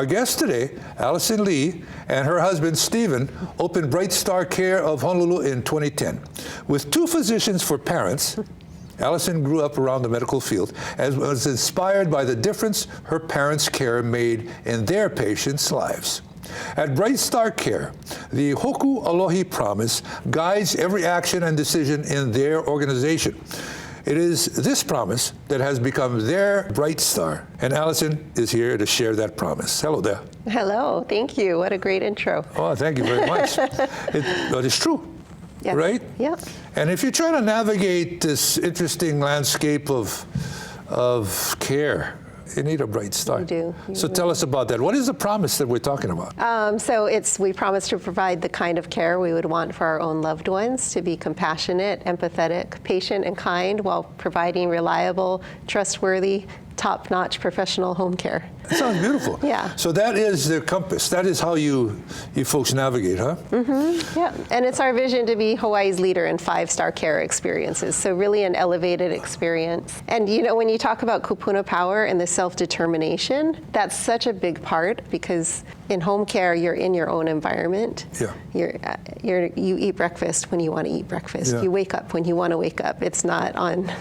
Our guest today, Allison Lee, and her husband, Stephen, opened BrightStar Care of Honolulu in 2010. With 2 physicians for parents, Allison grew up around the medical field and was inspired by the difference her parents' care made in their patients' lives. At BrightStar Care, the Hoku Alohi promise guides every action and decision in their organization. It is this promise that has become their Bright Star, and Allison is here to share that promise. Hello there. Hello, thank you. What a great intro. Oh, thank you very much. But it's true, Yes. right? Yeah. And if you're trying to navigate this interesting landscape of care, you need a bright star. You do. So tell us about that. What is the promise that we're talking about? We promise to provide the kind of care we would want for our own loved ones, to be compassionate, empathetic, patient, and kind while providing reliable, trustworthy, top-notch professional home care. That sounds beautiful. Yeah. So that is the compass. That is how you folks navigate, huh? Mm-hmm. Yeah. And it's our vision to be Hawaii's leader in 5-star care experiences. So really an elevated experience. And you know, when you talk about Kupuna power and the self-determination, that's such a big part, because in home care, you're in your own environment. Yeah. You eat breakfast when you want to eat breakfast. Yeah. You wake up when you want to wake up. It's not on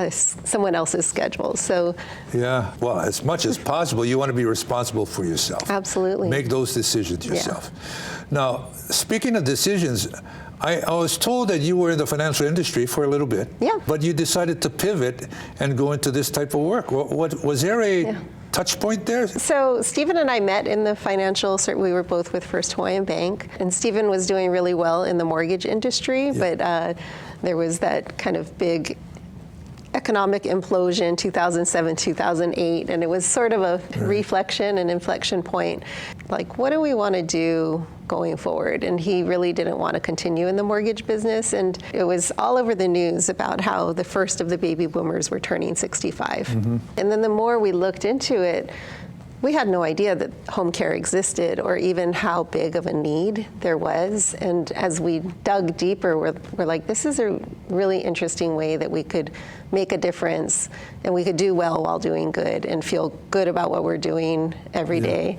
someone else's schedule. So yeah, well, as much as possible, you want to be responsible for yourself. Absolutely. Make those decisions yourself. Yeah. Now, speaking of decisions, I was told that you were in the financial industry for a little bit. Yeah. But you decided to pivot and go into this type of work. What was there a touch point there? So Stephen and I met in the financial, we were both with First Hawaiian Bank, and Stephen was doing really well in the mortgage industry, but there was that kind of big economic implosion, 2007, 2008, and it was sort of a reflection and inflection point. Like, what do we want to do going forward? And he really didn't want to continue in the mortgage business, and it was all over the news about how the first of the baby boomers were turning 65. Mm-hmm. And then the more we looked into it, we had no idea that home care existed, or even how big of a need there was. And as we dug deeper, we're like, this is a really interesting way that we could make a difference, and we could do well while doing good and feel good about what we're doing every day.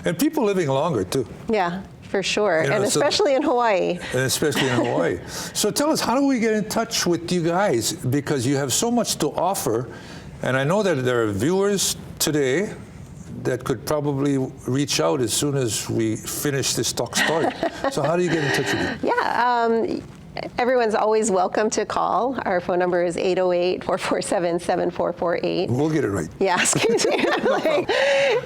And people living longer, too. Yeah, for sure. You know, and especially in Hawaii. And especially in Hawaii. So tell us, how do we get in touch with you guys? Because you have so much to offer. And I know that there are viewers today that could probably reach out as soon as we finish this talk started. So how do you get in touch with you? Yeah, everyone's always welcome to call. Our phone number is 808-447-7448. We'll get it right. Yeah, excuse me.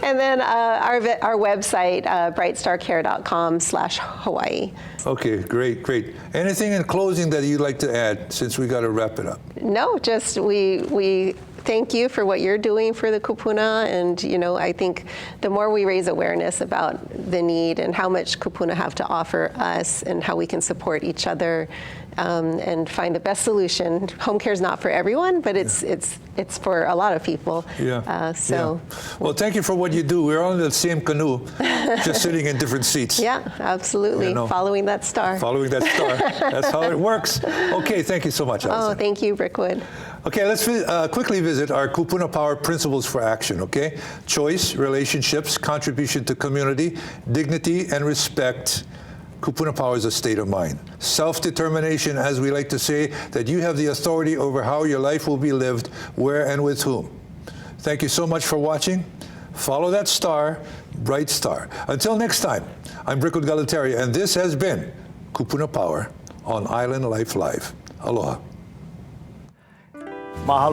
And then our website, brightstarcare.com/Hawaii. Okay, great. Anything in closing that you'd like to add, since we got to wrap it up? No, just we thank you for what you're doing for the Kupuna, and you know, I think the more we raise awareness about the need and how much Kupuna have to offer us and how we can support each other and find the best solution. Home care is not for everyone, but it's for a lot of people. Yeah. So. Yeah. Well, thank you for what you do. We're all in the same canoe, just sitting in different seats. Yeah, absolutely. You know, following that star. Following that star. That's how it works. Okay, thank you so much, Allison. Oh, thank you, Brickwood. Okay, let's quickly visit our Kupuna Power Principles for Action, okay? Choice, relationships, contribution to community, dignity, and respect. Kupuna Power is a state of mind. Self-determination, as we like to say, that you have the authority over how your life will be lived, where and with whom. Thank you so much for watching. Follow that star, Bright Star. Until next time, I'm Brickwood Galataria, and this has been Kupuna Power on Island Life Live. Aloha. Mahalo.